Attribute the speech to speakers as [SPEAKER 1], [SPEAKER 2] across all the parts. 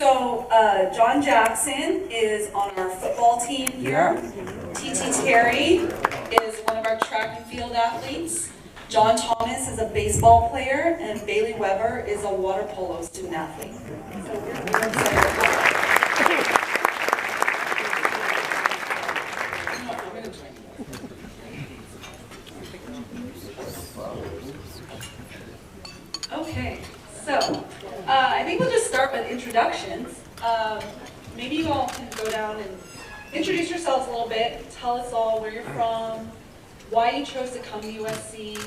[SPEAKER 1] So John Jackson is on our football team here. TeeTee Terry is one of our track and field athletes. John Thomas is a baseball player, and Bayley Weber is a water polo student athlete. So we're excited about it. Okay, so I think we'll just start with introductions. Maybe you all can go down and introduce yourselves a little bit. Tell us all where you're from, why you chose to come to USC,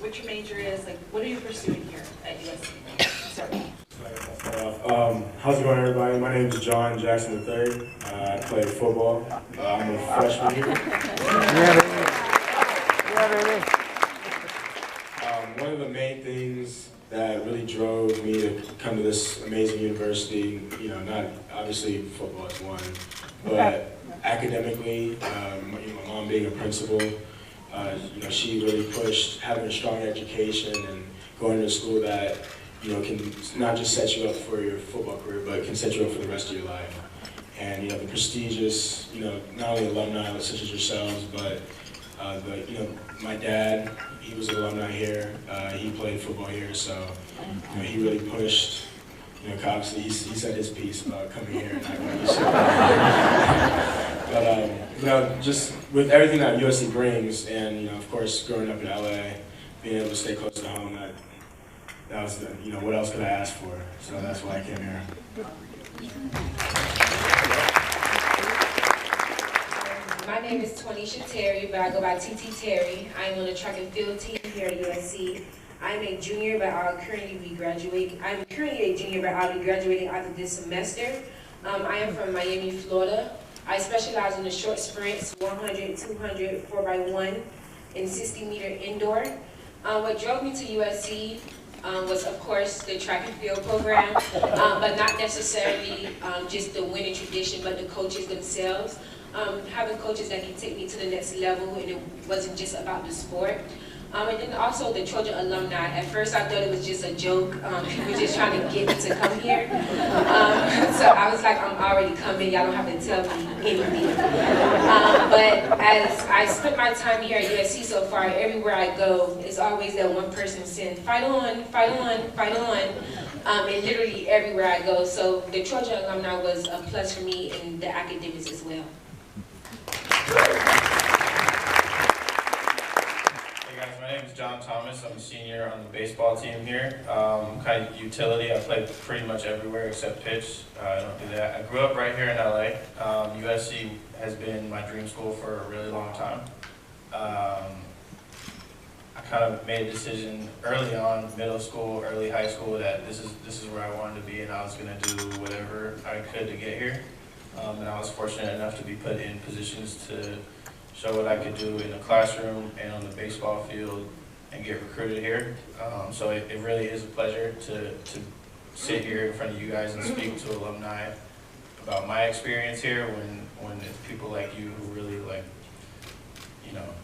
[SPEAKER 1] what your major is, like what are you pursuing here at USC? Sorry.
[SPEAKER 2] How's it going, everybody? My name is John Jackson III. I play football. I'm a freshman here. One of the main things that really drove me to come to this amazing university, not obviously football is one, but academically, my mom being a principal, she really pushed having a strong education and going to a school that can not just set you up for your football career, but can set you up for the rest of your life. And the prestigious, not only alumni such as yourselves, but my dad, he was an alumni here. He played football here, so he really pushed. Obviously he said his piece about coming here and not going to school. But just with everything that USC brings, and of course growing up in LA, being able to stay close to home, that was the, what else could I ask for? So that's why I came here.
[SPEAKER 3] My name is Twanisha Terry, but I go by TeeTee Terry. I am on the track and field team here at USC. I'm a junior, but I'll currently be graduating. I'm currently a junior, but I'll be graduating after this semester. I am from Miami, Florida. I specialize in the short sprints, 100, 200, 4x1, and 60-meter indoor. What drove me to USC was, of course, the track and field program, but not necessarily just the winning tradition, but the coaches themselves. Having coaches that can take me to the next level, and it wasn't just about the sport. And then also the Trojan alumni. At first I thought it was just a joke. People just trying to get me to come here. So I was like, I'm already coming. Y'all don't have to tell me anything. But as I spent my time here at USC so far, everywhere I go, it's always that one person saying, fight on, fight on, fight on. And literally everywhere I go. So the Trojan alumni was a plus for me in the academics as well.
[SPEAKER 4] My name is John Thomas. I'm a senior on the baseball team here. Kind of utility. I play pretty much everywhere except pitch. I don't do that. I grew up right here in LA. USC has been my dream school for a really long time. I kind of made a decision early on, middle school, early high school, that this is where I wanted to be, and I was going to do whatever I could to get here. And I was fortunate enough to be put in positions to show what I could do in the classroom and on the baseball field and get recruited here. So it really is a pleasure to sit here in front of you guys and speak to alumni about my experience here when it's people like you who really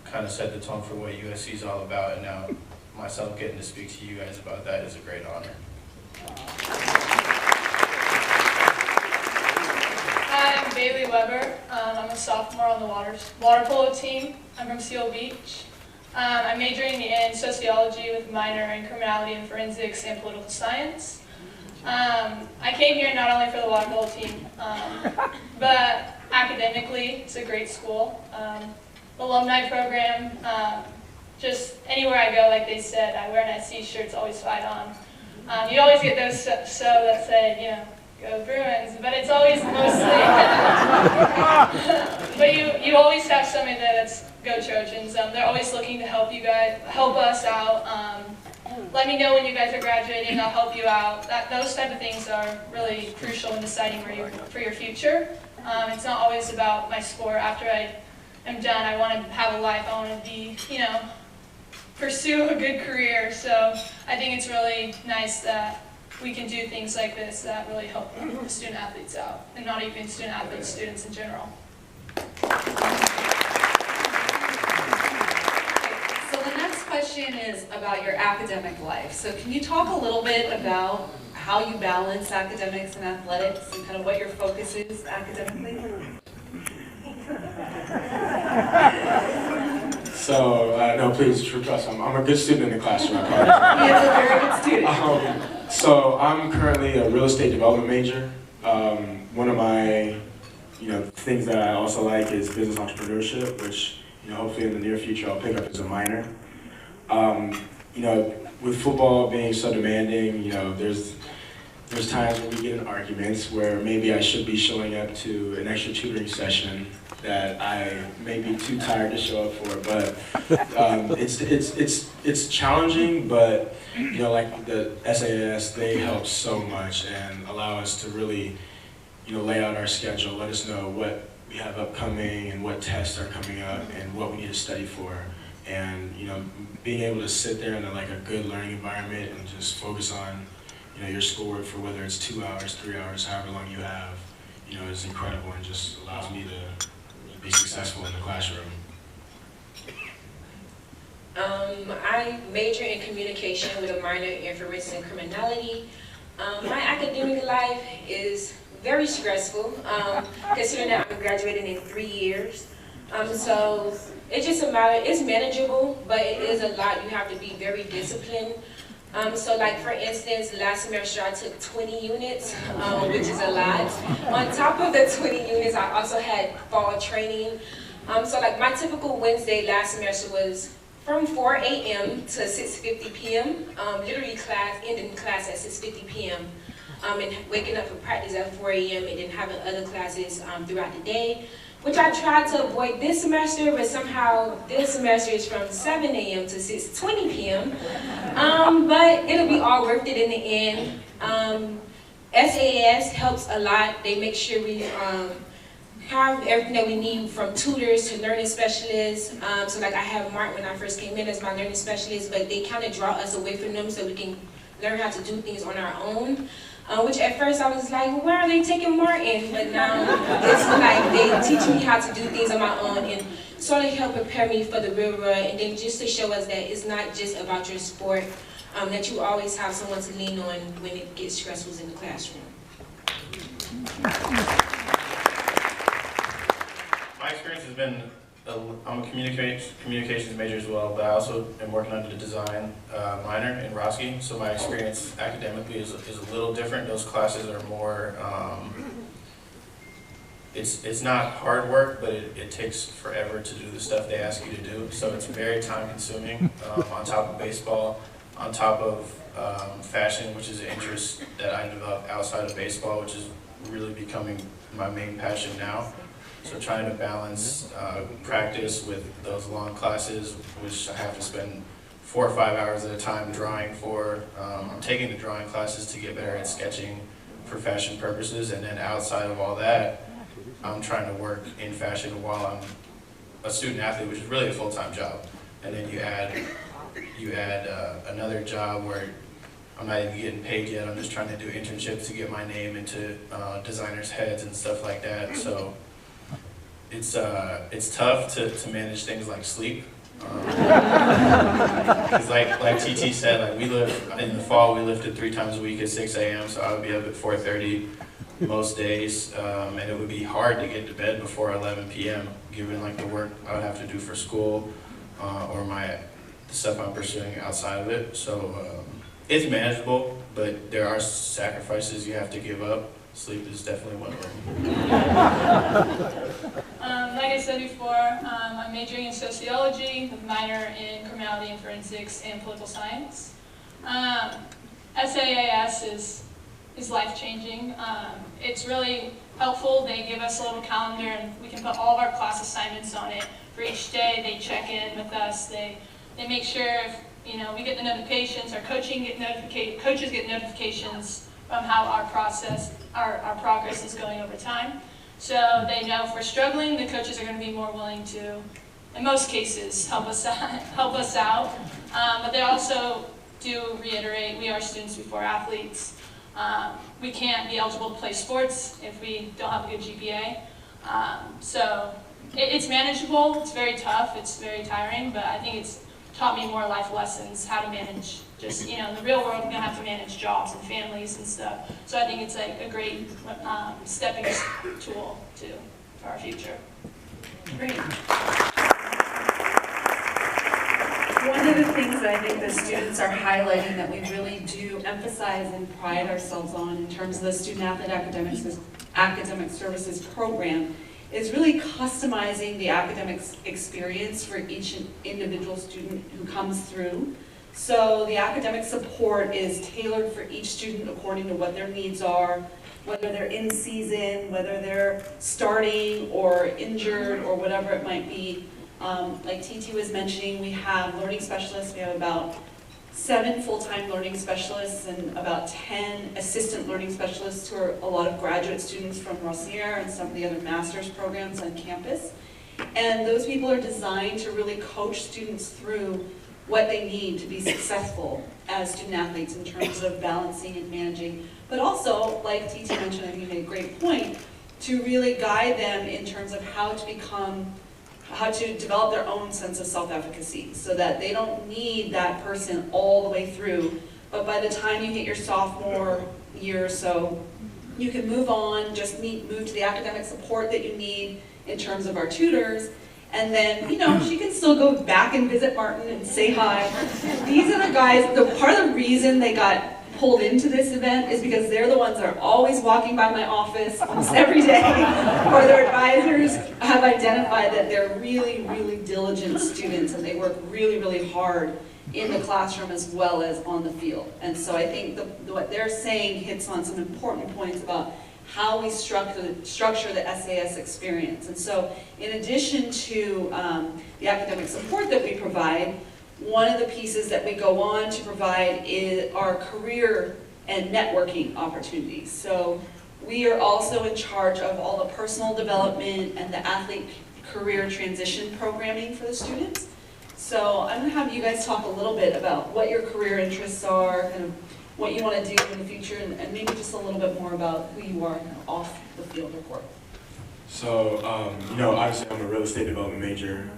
[SPEAKER 4] kind of set the tone for what USC is all about, and now myself getting to speak to you guys about that is a great honor.
[SPEAKER 5] Hi, I'm Bayley Weber. I'm a sophomore on the water polo team. I'm from Seal Beach. I'm majoring in sociology with a minor in criminality and forensics and political science. I came here not only for the water polo team, but academically, it's a great school. Alumni program, just anywhere I go, like they said, I wear an SC shirt, it's always fight on. You always get those that say, go Bruins, but it's always mostly, but you always have somebody that's go Trojans. They're always looking to help us out. Let me know when you guys are graduating, I'll help you out. Those type of things are really crucial in deciding for your future. It's not always about my sport. After I am done, I want to have a life, I want to be, pursue a good career. So I think it's really nice that we can do things like this that really help the student athletes out, and not even student athletes, students in general.
[SPEAKER 1] So the next question is about your academic life. So can you talk a little bit about how you balance academics and athletics and kind of what your focus is academically?
[SPEAKER 2] So, no, please, trust me, I'm a good student in the classroom, I promise.
[SPEAKER 1] He is a very good student.
[SPEAKER 2] So I'm currently a real estate development major. One of my, things that I also like is business entrepreneurship, which, hopefully in the near future I'll pick up as a minor. With football being so demanding, there's times when we get in arguments where maybe I should be showing up to an extra tutoring session that I may be too tired to show up for, but it's challenging, but like the SAS, they help so much and allow us to really lay out our schedule, let us know what we have upcoming and what tests are coming up and what we need to study for, and being able to sit there in a good learning environment and just focus on your schoolwork for whether it's 2 hours, 3 hours, however long you have, is incredible and just allows me to be successful in the classroom.
[SPEAKER 3] I major in communication with a minor in forensics and criminality. My academic life is very stressful, considering that I'm graduating in 3 years. So it's just a matter, it's manageable, but it is a lot. You have to be very disciplined. So for instance, last semester I took 20 units, which is a lot. On top of the 20 units, I also had fall training. So my typical Wednesday last semester was from 4 a.m. to 6:50 p.m. Literally ending class at 6:50 p.m. And waking up for practice at 4 a.m. and then having other classes throughout the day, which I tried to avoid this semester, but somehow this semester is from 7 a.m. to 6:20 p.m. But it'll be all worth it in the end. SAS helps a lot. They make sure we have everything that we need, from tutors to learning specialists. So I have Mark when I first came in as my learning specialist, but they kind of draw us away from them so we can learn how to do things on our own. Which at first I was like, why are they taking Martin? But now it's they teach me how to do things on my own and sort of help prepare me for the real world, and then just to show us that it's not just about your sport, that you always have someone to lean on when it gets stressful in the classroom.
[SPEAKER 4] My experience has been, I'm a communications major as well, but I also am working under the design minor in Roski, so my experience academically is a little different. Those classes are more, it's not hard work, but it takes forever to do the stuff they ask you to do, so it's very time consuming, on top of baseball, on top of fashion, which is an interest that I developed outside of baseball, which is really becoming my main passion now. So trying to balance practice with those long classes, which I have to spend 4 or 5 hours at a time drawing for. I'm taking the drawing classes to get better at sketching for fashion purposes, and then outside of all that, I'm trying to work in fashion while I'm a student athlete, which is really a full-time job. And then you add another job where I'm not even getting paid yet. I'm just trying to do internships to get my name into designers' heads and stuff like that. So it's tough to manage things like sleep. Because like TeeTee said, we live in the fall, we lifted 3 times a week at 6 a.m. So I would be up at 4:30 most days, and it would be hard to get to bed before 11 p.m. given the work I would have to do for school or the stuff I'm pursuing outside of it. So it's manageable, but there are sacrifices you have to give up. Sleep is definitely one of them.
[SPEAKER 5] Like I said before, I'm majoring in sociology with a minor in criminality and forensics and political science. SAAS is life-changing. It's really helpful. They give us a little calendar and we can put all of our class assignments on it for each day. They check in with us. They make sure if we get the notifications, our coaches get notifications from how our progress is going over time. So they know if we're struggling, the coaches are going to be more willing to, in most cases, help us out. But they also do reiterate, we are students before athletes. We can't be eligible to play sports if we don't have a good GPA. So it's manageable, it's very tough, it's very tiring, but I think it's taught me more life lessons, how to manage just, you know, in the real world, we're gonna have to manage jobs and families and stuff. So I think it's like a great stepping tool too for our future.
[SPEAKER 1] Great. One of the things that I think the students are highlighting that we really do emphasize and pride ourselves on in terms of the Student Athlete Academic Services program is really customizing the academic experience for each individual student who comes through. So the academic support is tailored for each student according to what their needs are, whether they're in season, whether they're starting or injured or whatever it might be. Like TeeTee was mentioning, we have learning specialists. We have about 7 full-time learning specialists and about 10 assistant learning specialists who are a lot of graduate students from Rossier and some of the other master's programs on campus. And those people are designed to really coach students through what they need to be successful as student athletes in terms of balancing and managing. But also, like TeeTee mentioned, I think you made a great point, to really guide them in terms of how to develop their own sense of self-efficacy so that they don't need that person all the way through. But by the time you hit your sophomore year or so, you can move on, just move to the academic support that you need in terms of our tutors. And then, you know, she can still go back and visit Martin and say hi. These are the guys, part of the reason they got pulled into this event is because they're the ones that are always walking by my office almost every day, or their advisors have identified that they're really, really diligent students and they work really, really hard in the classroom as well as on the field. And so I think what they're saying hits on some important points about how we structure the SAS experience. And so in addition to the academic support that we provide, one of the pieces that we go on to provide is our career and networking opportunities. So we are also in charge of all the personal development and the athlete career transition programming for the students. So I'm going to have you guys talk a little bit about what your career interests are, kind of what you want to do in the future, and maybe just a little bit more about who you are kind of off the field or court.
[SPEAKER 2] So, you know, obviously I'm a real estate development major.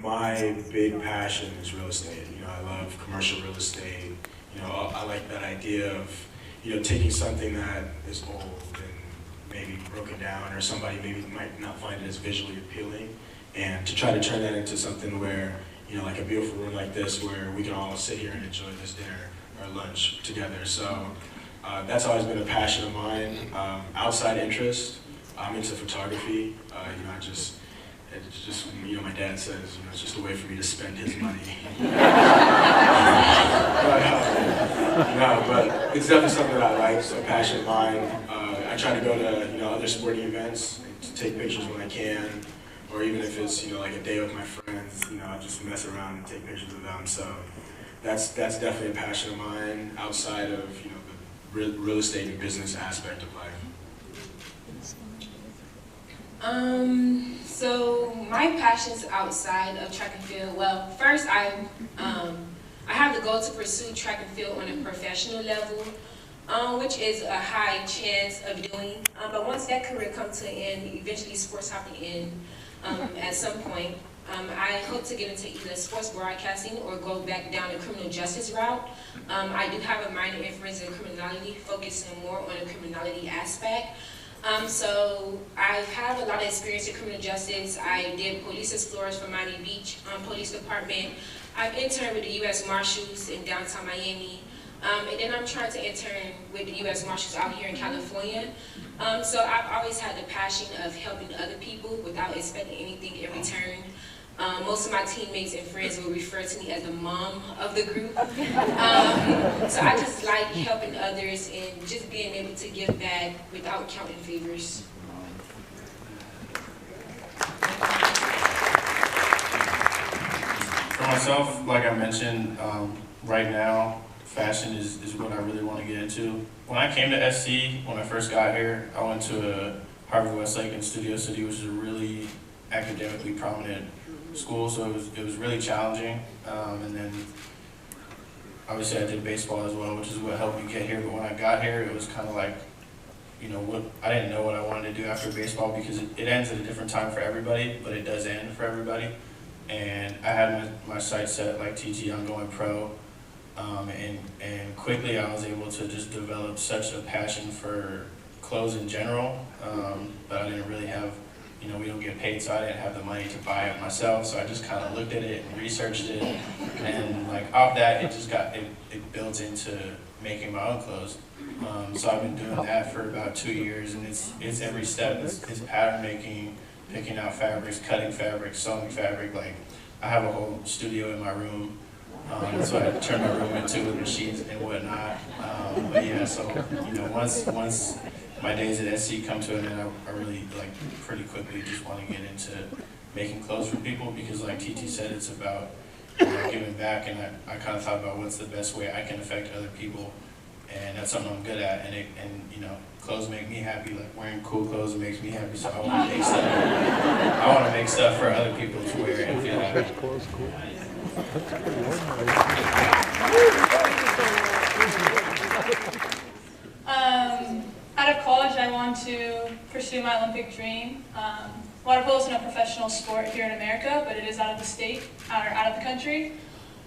[SPEAKER 2] My big passion is real estate. You know, I love commercial real estate. You know, I like that idea of, you know, taking something that is old and maybe broken down, or somebody maybe might not find it as visually appealing, and to try to turn that into something where, you know, like a beautiful room like this where we can all sit here and enjoy this dinner or lunch together. So that's always been a passion of mine. Outside interest, I'm into photography. You know, it's just, you know, my dad says, you know, it's just a way for me to spend his money. But it's definitely something that I like, so a passion of mine. I try to go to, you know, other sporting events to take pictures when I can, or even if it's, you know, like a day with my friends, you know, I just mess around and take pictures of them. So that's definitely a passion of mine outside of, you know, the real estate and business aspect of life.
[SPEAKER 3] So my passions outside of track and field, well, first I have the goal to pursue track and field on a professional level, which is a high chance of doing. But once that career comes to an end, eventually sports have to end at some point. I hope to get into either sports broadcasting or go back down the criminal justice route. I do have a minor in forensic criminology, focusing more on the criminality aspect. So I have a lot of experience in criminal justice. I did police explorers for Miami Beach Police Department. I've interned with the U.S. Marshals in downtown Miami. And then I'm trying to intern with the U.S. Marshals out here in California. So I've always had the passion of helping other people without expecting anything in return. Most of my teammates and friends will refer to me as the mom of the group. So I just like helping others and just being able to give back without counting favors.
[SPEAKER 4] For myself, like I mentioned, right now, fashion is what I really want to get into. When I came to SC, when I first got here, I went to Harvard Westlake in Studio City, which is a really academically prominent school, so it was really challenging. And then obviously I did baseball as well, which is what helped me get here. But when I got here, it was kind of like, you know, I didn't know what I wanted to do after baseball, because it ends at a different time for everybody, but it does end for everybody. And I had my sights set, like TeeTee, on going pro. And quickly I was able to just develop such a passion for clothes in general, but I didn't really have, you know, we don't get paid, so I didn't have the money to buy it myself, so I just kind of looked at it and researched it, and like off that, it just got, it built into making my own clothes. So I've been doing that for about 2 years, and it's every step, it's pattern making, picking out fabrics, cutting fabric, sewing fabric. Like I have a whole studio in my room, so I turn my room into with machines and whatnot. But yeah, so you know, once my days at SC come to an end, I really like pretty quickly just want to get into making clothes for people, because like TeeTee said, it's about, you know, giving back, and I kind of thought about what's the best way I can affect other people, and that's something I'm good at, and you know, clothes make me happy. Like wearing cool clothes makes me happy, so I want to make stuff. I want to make stuff for other people to wear and feel happy.
[SPEAKER 5] Out of college, I wanted to pursue my Olympic dream. Water polo isn't a professional sport here in America, but it is out of the state, or out of the country.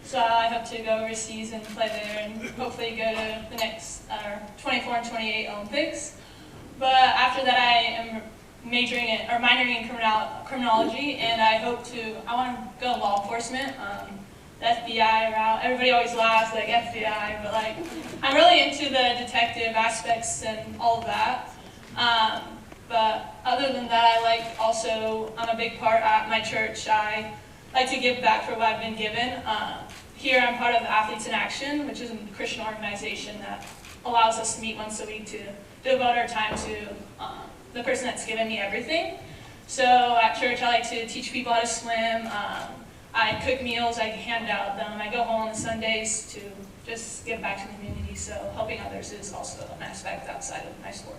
[SPEAKER 5] So I hope to go overseas and play there, and hopefully go to the next 24 and 28 Olympics. But after that, I am minoring in criminology, and I want to go law enforcement. The FBI route. Everybody always laughs, like FBI, but like I'm really into the detective aspects and all of that. But other than that, I'm a big part at my church. I like to give back for what I've been given. Here I'm part of Athletes in Action, which is a Christian organization that allows us to meet once a week to devote our time to the person that's given me everything. So at church, I like to teach people how to swim. I cook meals, I hand out them. I go home on Sundays to just give back to the community. So helping others is also an aspect outside of my sport.